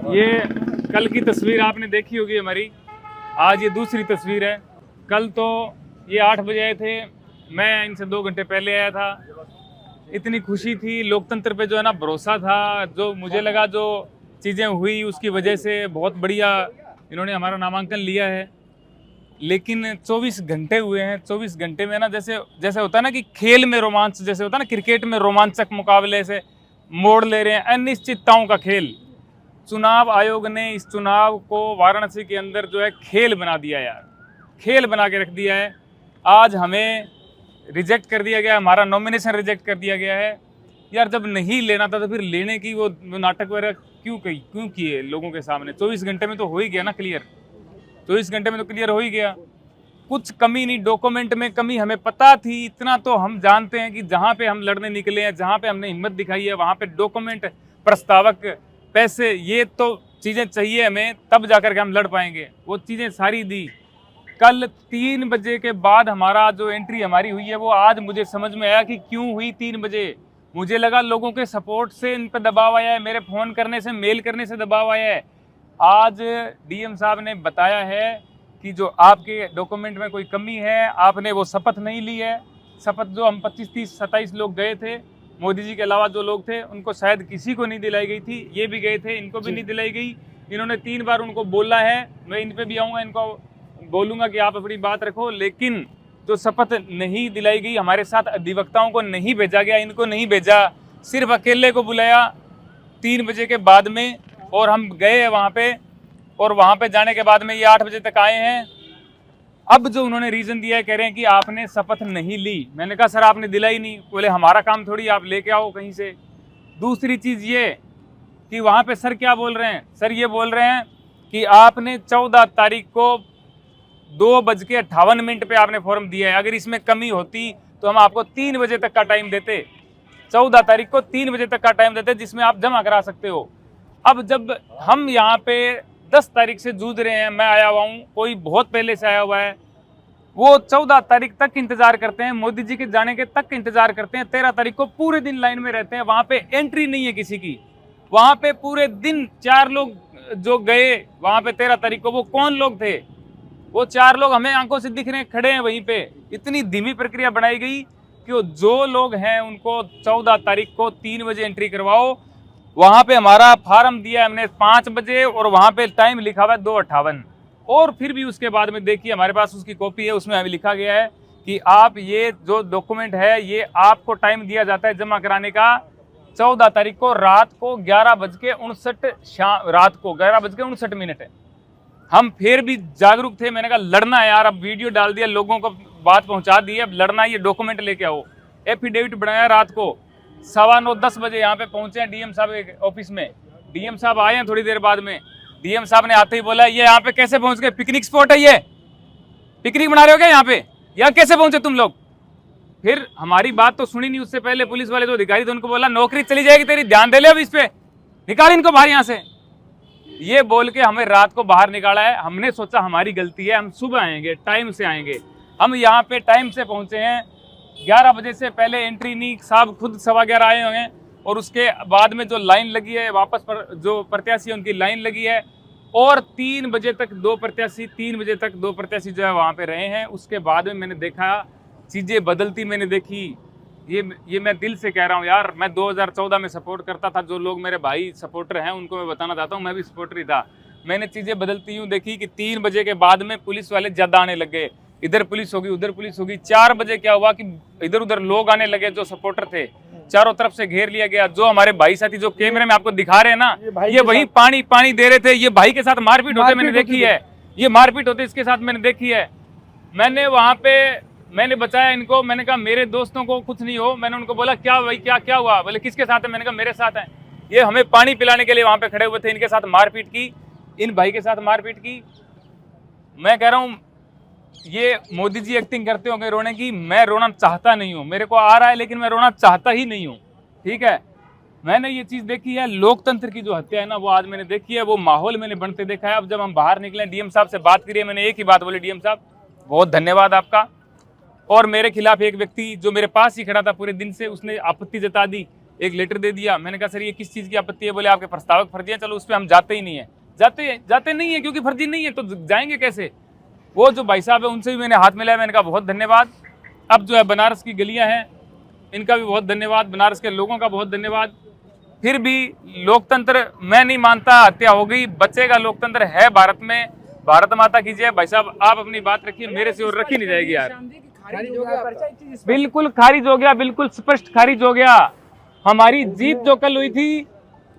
ये कल की तस्वीर आपने देखी होगी हमारी, आज ये दूसरी तस्वीर है। कल तो ये 8 बजे आए थे, मैं इनसे 2 घंटे पहले आया था। इतनी खुशी थी, लोकतंत्र पे जो है ना भरोसा था, जो मुझे लगा जो चीज़ें हुई उसकी वजह से बहुत बढ़िया इन्होंने हमारा नामांकन लिया है। लेकिन 24 घंटे हुए हैं, 24 घंटे में ना जैसे होता है ना कि खेल में रोमांच, जैसे होता है ना क्रिकेट में रोमांचक मुकाबले से मोड़ ले रहे हैं, अनिश्चितताओं का खेल। चुनाव आयोग ने इस चुनाव को वाराणसी के अंदर जो है खेल बना दिया यार, खेल बना के रख दिया है। आज हमें रिजेक्ट कर दिया गया, हमारा नॉमिनेशन रिजेक्ट कर दिया गया है। यार जब नहीं लेना था तो फिर लेने की वो नाटक वगैरह क्यों किए लोगों के सामने? 24 घंटे में तो हो ही गया ना क्लियर, 24 घंटे में तो क्लियर हो ही गया। कुछ कमी नहीं, डॉक्यूमेंट में कमी हमें पता थी, इतना तो हम जानते हैं कि जहाँ पे हम लड़ने निकले हैं, जहाँ पे हमने हिम्मत दिखाई है, वहाँ पे डॉक्यूमेंट, प्रस्तावक, पैसे, ये तो चीज़ें चाहिए हमें, तब जाकर के हम लड़ पाएंगे। वो चीज़ें सारी दी। कल 3 बजे के बाद हमारा जो एंट्री हमारी हुई है वो आज मुझे समझ में आया कि क्यों हुई 3 बजे। मुझे लगा लोगों के सपोर्ट से इन पर दबाव आया है, मेरे फ़ोन करने से, मेल करने से दबाव आया है। आज डीएम साहब ने बताया है कि जो आपके डॉक्यूमेंट में कोई कमी है, आपने वो शपथ नहीं ली है। शपथ जो हम 25, 30, 27 लोग गए थे, मोदी जी के अलावा जो लोग थे, उनको शायद किसी को नहीं दिलाई गई थी। ये भी गए थे, इनको भी नहीं दिलाई गई। इन्होंने 3 बार उनको बोला है, मैं इन पर भी आऊँगा, इनको बोलूँगा कि आप अपनी बात रखो। लेकिन जो शपथ नहीं दिलाई गई, हमारे साथ अधिवक्ताओं को नहीं भेजा गया, इनको नहीं भेजा, सिर्फ अकेले को बुलाया 3 बजे के बाद में, और हम गए वहाँ पे। और वहाँ पे जाने के बाद में ये 8 बजे तक आए हैं। अब जो उन्होंने रीज़न दिया है, कह रहे हैं कि आपने शपथ नहीं ली। मैंने कहा सर आपने दिलाई नहीं। बोले हमारा काम थोड़ी, आप लेके आओ कहीं से। दूसरी चीज़ ये कि वहाँ पे सर क्या बोल रहे हैं, सर ये बोल रहे हैं कि आपने 14 तारीख को 2:58 पे आपने फॉर्म दिया है। अगर इसमें कमी होती तो हम आपको 3 बजे तक का टाइम देते, 14 तारीख को 3 बजे तक का टाइम देते, जिसमें आप जमा करा सकते हो। अब जब हम यहाँ पे 10 तारीख से जूझ रहे हैं, मैं आया हुआ हूँ, कोई बहुत पहले से आया हुआ है, वो 14 तारीख तक इंतजार करते हैं, मोदी जी के जाने के तक इंतजार करते हैं। 13 तारीख को पूरे दिन लाइन में रहते हैं, वहाँ पे एंट्री नहीं है किसी की। वहाँ पे पूरे दिन 4 लोग जो गए वहाँ पे 13 तारीख को, वो कौन लोग थे? वो 4 लोग हमें आंखों से दिख रहे हैं, खड़े हैं वहीं पे। इतनी धीमी प्रक्रिया बनाई गई कि जो लोग हैं उनको 14 तारीख को 3 बजे एंट्री करवाओ। वहाँ पे हमारा फार्म दिया हमने 5 बजे, और वहाँ पे टाइम लिखा हुआ है 2:58। और फिर भी उसके बाद में देखिए, हमारे पास उसकी कॉपी है, उसमें हमें लिखा गया है कि आप ये जो डॉक्यूमेंट है, ये आपको टाइम दिया जाता है जमा कराने का 14 तारीख को रात को 11:59, रात को 11:59 है। हम फिर भी जागरूक थे। मैंने कहा लड़ना है यार, अब वीडियो डाल दिया, लोगों को बात पहुंचा दी है, अब लड़ना है, ये डॉक्यूमेंट लेके आओ। एफिडेविट बनाया रात को 9:15, 10 बजे यहाँ पे पहुंचे हैं डीएम साहब के ऑफिस में। डीएम साहब आए हैं थोड़ी देर बाद में। डीएम साहब ने आते ही बोला ये यहाँ पे कैसे पहुंच गए? पिकनिक स्पॉट है ये, पिकनिक बना रहे हो क्या यहाँ पे? यहाँ कैसे पहुंचे तुम लोग? फिर हमारी बात तो सुनी नहीं। उससे पहले पुलिस वाले जो अधिकारी थे उनको बोला नौकरी चली जाएगी तेरी, ध्यान दे ले अब इस पे, निकाल इनको बाहर यहाँ से। ये बोल के हमें रात को बाहर निकाला है। हमने सोचा हमारी गलती है, हम सुबह आएंगे, टाइम से आएंगे। हम यहाँ पे टाइम से पहुंचे हैं, 11 बजे से पहले एंट्री नहीं, साहब खुद 11:15 आए होंगे। और उसके बाद में जो लाइन लगी है, वापस पर जो प्रत्याशी है उनकी लाइन लगी है, और 3 बजे तक 2 प्रत्याशी, 3 बजे तक 2 प्रत्याशी जो है वहाँ पे रहे हैं। उसके बाद में मैंने देखा चीज़ें बदलती, मैंने देखी। ये मैं दिल से कह रहा हूँ यार, मैं 2014 में सपोर्ट करता था। जो लोग मेरे भाई सपोर्टर हैं उनको मैं बताना चाहता हूँ, मैं भी सपोर्टर ही था। मैंने चीज़ें बदलती यूँ देखी कि 3 बजे के बाद में पुलिस वाले ज़्यादा आने लगे, इधर पुलिस होगी, उधर पुलिस होगी। 4 बजे क्या हुआ कि इधर उधर लोग आने लगे, जो सपोर्टर थे, चारों तरफ से घेर लिया गया। जो हमारे भाई साथी जो कैमरे में आपको दिखा रहे हैं ना, ये वही पानी दे रहे थे। ये भाई के साथ मारपीट होते मैंने देखी है, ये मारपीट होते इसके साथ मैंने देखी है। मैंने वहाँ पे मैंने बचाया इनको। मैंने कहा मेरे दोस्तों को कुछ नहीं हो। मैंने उनको बोला क्या भाई क्या हुआ? बोले किसके साथ है? मैंने कहा मेरे साथ है। ये हमें पानी पिलाने के लिए वहाँ पे खड़े हुए थे, इनके साथ मारपीट की, इन भाई के साथ मारपीट की। मैं कह रहा हूँ ये मोदी जी एक्टिंग करते होंगे रोने की, मैं रोना चाहता नहीं हूँ। मेरे को आ रहा है लेकिन मैं रोना चाहता ही नहीं हूँ, ठीक है। मैंने ये चीज़ देखी है, लोकतंत्र की जो हत्या है ना, वो आज मैंने देखी है, वो माहौल मैंने बनते देखा है। अब जब हम बाहर निकले, डीएम साहब से बात करिए, मैंने एक ही बात बोली, डीएम साहब बहुत धन्यवाद आपका। और मेरे खिलाफ एक व्यक्ति जो मेरे पास ही खड़ा था पूरे दिन से, उसने आपत्ति जता दी एक लेटर दे दिया। मैंने कहा सर ये किस चीज़ की आपत्ति है? बोले आपके प्रस्तावक फर्जी है, चलो उस पर हम जाते ही नहीं है। जाते नहीं है क्योंकि फर्जी नहीं है तो जाएंगे कैसे? वो जो भाई साहब है उनसे भी मैंने हाथ मिलाया, मैंने कहा बहुत धन्यवाद। अब जो है बनारस की गलियां हैं इनका भी बहुत धन्यवाद, बनारस के लोगों का बहुत धन्यवाद। फिर भी लोकतंत्र मैं नहीं मानता, हत्या हो गई, बचेगा लोकतंत्र है भारत में। भारत माता की जय। भाई साहब आप अपनी बात रखिए, मेरे से और रखी नहीं जाएगी यार। बिल्कुल खारिज हो गया, बिल्कुल स्पष्ट खारिज हो गया। हमारी जीत जो कल हुई थी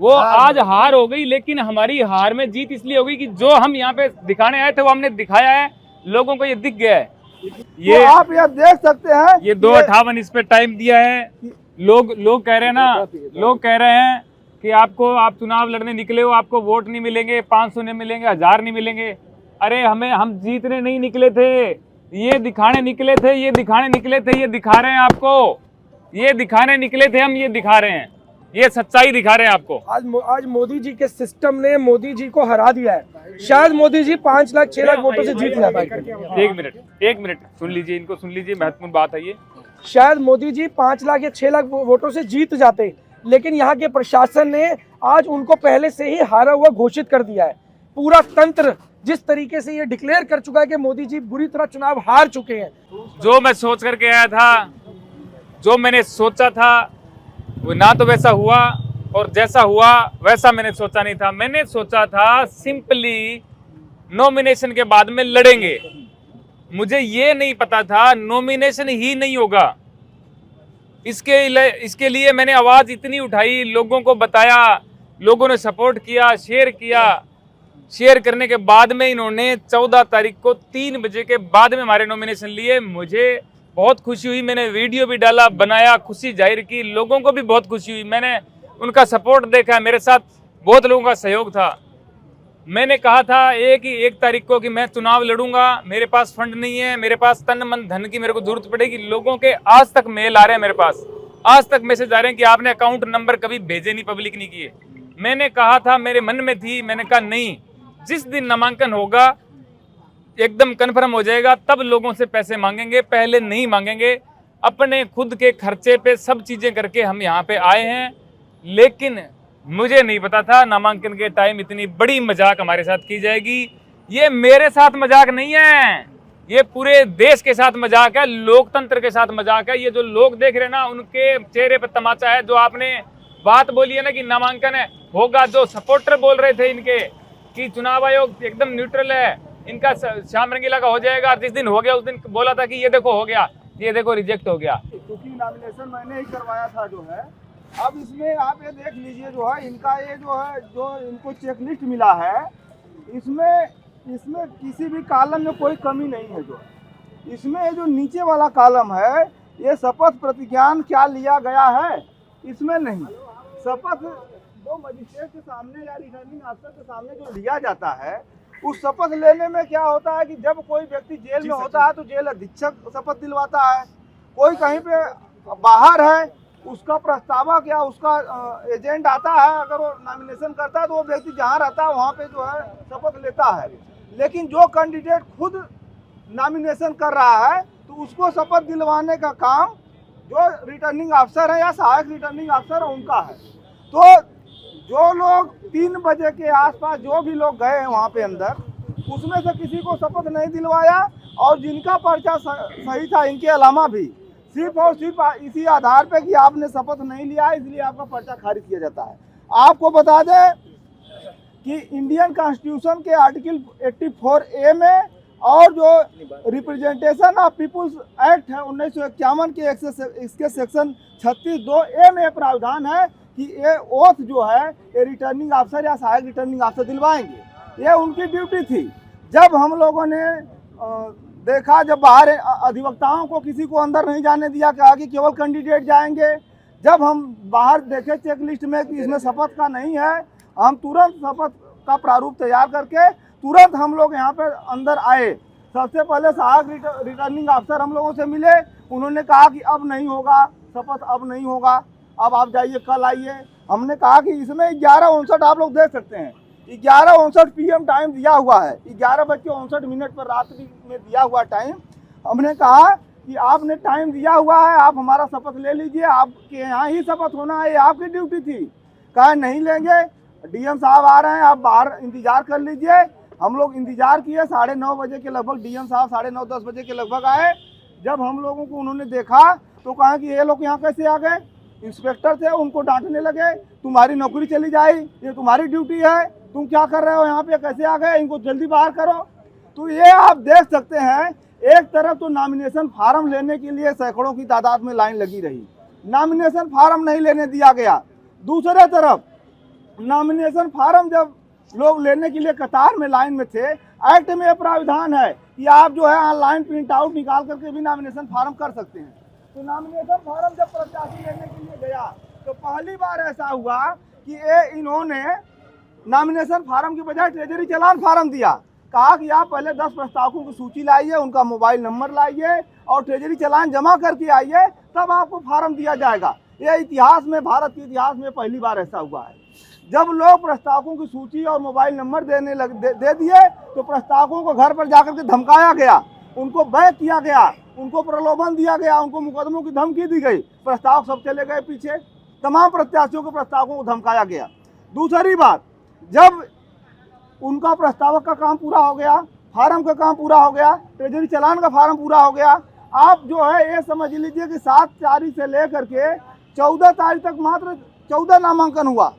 वो आज हार हो गई, लेकिन हमारी हार में जीत इसलिए हो गई कि जो हम यहाँ पे दिखाने आए थे वो हमने दिखाया है, लोगों को ये दिख गया है। ये तो आप यहाँ देख सकते हैं ये 2:58 इस पे टाइम दिया है। लोग कह रहे हैं ना, लोग कह रहे हैं कि आप चुनाव लड़ने निकले हो, आपको वोट नहीं मिलेंगे, 500 नहीं मिलेंगे, 1000 नहीं मिलेंगे। अरे हम जीतने नहीं निकले थे, ये दिखाने निकले थे, ये दिखाने निकले थे, ये दिखा रहे हैं आपको, ये दिखाने निकले थे हम, ये दिखा रहे हैं, ये सच्चाई दिखा रहे हैं आपको। आज मोदी जी के सिस्टम ने मोदी जी को हरा दिया है। शायद मोदी जी 5 लाख 6 लाख वोटों से जीत जाता है। एक मिनट सुन लीजिए, इनको सुन लीजिए, महत्वपूर्ण बात है ये। शायद मोदी जी 5 लाख या 6 लाख वोटों से जीत जाते, लेकिन यहाँ के प्रशासन ने आज उनको पहले से ही हारा हुआ घोषित कर दिया है। पूरा तंत्र जिस तरीके से ये डिक्लेयर कर चुका है कि मोदी जी बुरी तरह चुनाव हार चुके हैं। जो मैं सोच करके आया था, जो मैंने सोचा था वो ना तो वैसा हुआ, और जैसा हुआ वैसा मैंने सोचा नहीं था। मैंने सोचा था सिंपली नॉमिनेशन के बाद में लड़ेंगे। मुझे ये नहीं पता था नॉमिनेशन ही नहीं होगा। इसके लिए मैंने आवाज इतनी उठाई, लोगों को बताया, लोगों ने सपोर्ट किया, शेयर किया। शेयर करने के बाद में इन्होंने 14 तारीख को 3 बजे के बाद में हमारे नॉमिनेशन लिए। मुझे बहुत खुशी हुई, मैंने वीडियो भी डाला, बनाया, खुशी जाहिर की, लोगों को भी बहुत खुशी हुई। मैंने उनका सपोर्ट देखा, मेरे साथ बहुत लोगों का सहयोग था। मैंने कहा था 1 तारीख को कि मैं चुनाव लड़ूंगा, मेरे पास फंड नहीं है, मेरे पास तन मन धन की मेरे को जरूरत पड़ेगी। लोगों के आज तक मेल आ रहे हैं, मेरे पास आज तक मैसेज आ रहे हैं कि आपने अकाउंट नंबर कभी भेजे नहीं, पब्लिक नहीं किए। मैंने कहा था, मेरे मन में थी, मैंने कहा नहीं, जिस दिन नामांकन होगा एकदम कन्फर्म हो जाएगा तब लोगों से पैसे मांगेंगे, पहले नहीं मांगेंगे। अपने खुद के खर्चे पे सब चीजें करके हम यहाँ पे आए हैं, लेकिन मुझे नहीं पता था नामांकन के टाइम इतनी बड़ी मजाक हमारे साथ की जाएगी। ये मेरे साथ मजाक नहीं है, ये पूरे देश के साथ मजाक है, लोकतंत्र के साथ मजाक है। ये जो लोग देख रहे हैं ना, उनके चेहरे पर तमाचा है। जो आपने बात बोली है ना कि नामांकन है होगा, जो सपोर्टर बोल रहे थे इनके कि चुनाव आयोग एकदम न्यूट्रल है, इनका श्याम रंगीला का हो जाएगा, जिस दिन हो गया उस दिन बोला था कि ये देखो हो गया, ये देखो रिजेक्ट हो गया। क्योंकि नॉमिनेशन मैंने ही करवाया था जो है। अब इसमें आप ये देख लीजिए जो है इनका ये जो इनको चेकलिस्ट मिला है, इसमें किसी भी कॉलम में कोई कमी नहीं है। जो इसमें जो नीचे वाला कॉलम है, ये शपथ प्रतिज्ञान क्या लिया गया है, इसमें नहीं। शपथ जो मजिस्ट्रेट के सामने या रिटर्निंग अफसर के सामने जो लिया जाता है, उस शपथ लेने में क्या होता है कि जब कोई व्यक्ति जेल में होता है तो जेल अधीक्षक शपथ दिलवाता है। कोई कहीं पे बाहर है, उसका प्रस्तावक या उसका एजेंट आता है, अगर वो नॉमिनेशन करता है तो वो व्यक्ति जहाँ रहता है वहाँ पे जो है शपथ लेता है। लेकिन जो कैंडिडेट खुद नॉमिनेशन कर रहा है तो उसको शपथ दिलवाने का काम जो रिटर्निंग अफसर है या सहायक रिटर्निंग अफसर है उनका है। तो जो लोग 3 बजे के आसपास जो भी लोग गए हैं वहाँ पे अंदर, उसमें से किसी को शपथ नहीं दिलवाया, और जिनका पर्चा सही था इनके अलावा भी सिर्फ और सिर्फ इसी आधार पे कि आपने शपथ नहीं लिया इसलिए आपका पर्चा खारिज किया जाता है। आपको बता दें कि इंडियन कॉन्स्टिट्यूशन के आर्टिकल 84A में और जो रिप्रेजेंटेशन ऑफ पीपुल्स एक्ट है 1951 के इसके सेक्शन 36(2)A में प्रावधान है कि ये ओथ जो है ये रिटर्निंग अफसर या सहायक रिटर्निंग अफसर दिलवाएंगे। ये उनकी ड्यूटी थी। जब हम लोगों ने देखा, जब बाहर अधिवक्ताओं को किसी को अंदर नहीं जाने दिया, कहा कि केवल कैंडिडेट जाएंगे। जब हम बाहर देखे चेक लिस्ट में कि इसमें शपथ का नहीं है, हम तुरंत शपथ का प्रारूप तैयार करके तुरंत हम लोग यहाँ पर अंदर आए। सबसे पहले सहायक रिटर्निंग अफसर हम लोगों से मिले, उन्होंने कहा कि अब नहीं होगा शपथ, अब नहीं होगा, अब आप जाइए, कल आइए। हमने कहा कि इसमें 11:59 आप लोग देख सकते हैं, 11:59 PM टाइम दिया हुआ है, 11:59 पर रात्रि में दिया हुआ टाइम। हमने कहा कि आपने टाइम दिया हुआ है, आप हमारा शपथ ले लीजिए, आपके यहाँ ही शपथ होना है, ये आपकी ड्यूटी थी। कहा नहीं लेंगे, डीएम साहब आ रहे हैं, आप बाहर इंतजार कर लीजिए। हम लोग इंतजार किए, 9:30 बजे के लगभग डीएम साहब 9:30-10 बजे के लगभग आए। जब हम लोगों को उन्होंने देखा तो कहा कि ये लोग यहाँ कैसे आ गए। इंस्पेक्टर थे, उनको डांटने लगे, तुम्हारी नौकरी चली जाए, ये तुम्हारी ड्यूटी है, तुम क्या कर रहे हो यहाँ पे, कैसे आ गए, इनको जल्दी बाहर करो। तो ये आप देख सकते हैं, एक तरफ तो नॉमिनेशन फार्म लेने के लिए सैकड़ों की तादाद में लाइन लगी रही, नॉमिनेशन फार्म नहीं लेने दिया गया। दूसरे तरफ नॉमिनेशन फार्म जब लोग लेने के लिए कतार में लाइन में थे, एक्ट में प्राविधान है कि आप जो है ऑनलाइन प्रिंट आउट निकाल करके भी नॉमिनेशन फार्म कर सकते हैं। तो नॉमिनेशन फार्म जब प्रत्याशी लेने के लिए गया तो पहली बार ऐसा हुआ कि इन्होंने नॉमिनेशन फार्म की बजाय ट्रेजरी चालान फार्म दिया। कहा कि आप पहले 10 प्रस्तावकों की सूची लाइए, उनका मोबाइल नंबर लाइए और ट्रेजरी चालान जमा करके आइए, तब आपको फार्म दिया जाएगा। ये इतिहास में, भारत के इतिहास में पहली बार ऐसा हुआ है। जब लोग प्रस्तावकों की सूची और मोबाइल नंबर दे दिए तो प्रस्तावकों को घर पर जाकर के धमकाया गया, उनको बैक किया गया, उनको प्रलोभन दिया गया, उनको मुकदमों की धमकी दी गई। प्रस्तावक सब चले गए पीछे, तमाम प्रत्याशियों के प्रस्तावकों को धमकाया गया। दूसरी बात, जब उनका प्रस्तावक का काम पूरा हो गया, फार्म का काम पूरा हो गया, ट्रेजरी चालान का फार्म पूरा हो गया, आप जो है ये समझ लीजिए कि 7 तारीख से लेकर के 14 तारीख तक मात्र 14 नामांकन हुआ।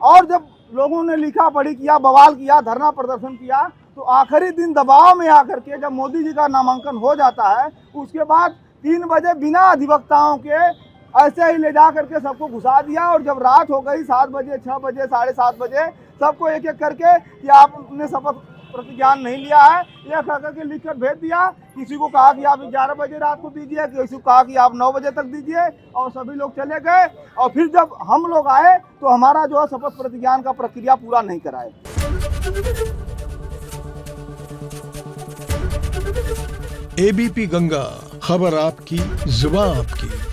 और जब लोगों ने लिखा पढ़ी किया, बवाल किया, धरना प्रदर्शन किया, तो आखिरी दिन दबाव में आकर के जब मोदी जी का नामांकन हो जाता है, उसके बाद 3 बजे बिना अधिवक्ताओं के ऐसे ही ले जा करके सबको घुसा दिया। और जब रात हो गई 7 बजे, 6 बजे, 7:30 बजे, सबको एक एक करके कि आपने शपथ प्रतिज्ञान नहीं लिया है, यह कह करके लिख कर भेज दिया। किसी को कहा कि आप 11 बजे रात को दीजिए, किसी को कहा कि आप 9 बजे तक दीजिए, और सभी लोग चले गए। और फिर जब हम लोग आए तो हमारा जो है शपथ प्रतिज्ञान का प्रक्रिया पूरा नहीं कराए। एबीपी गंगा, खबर आपकी, जुबान आपकी।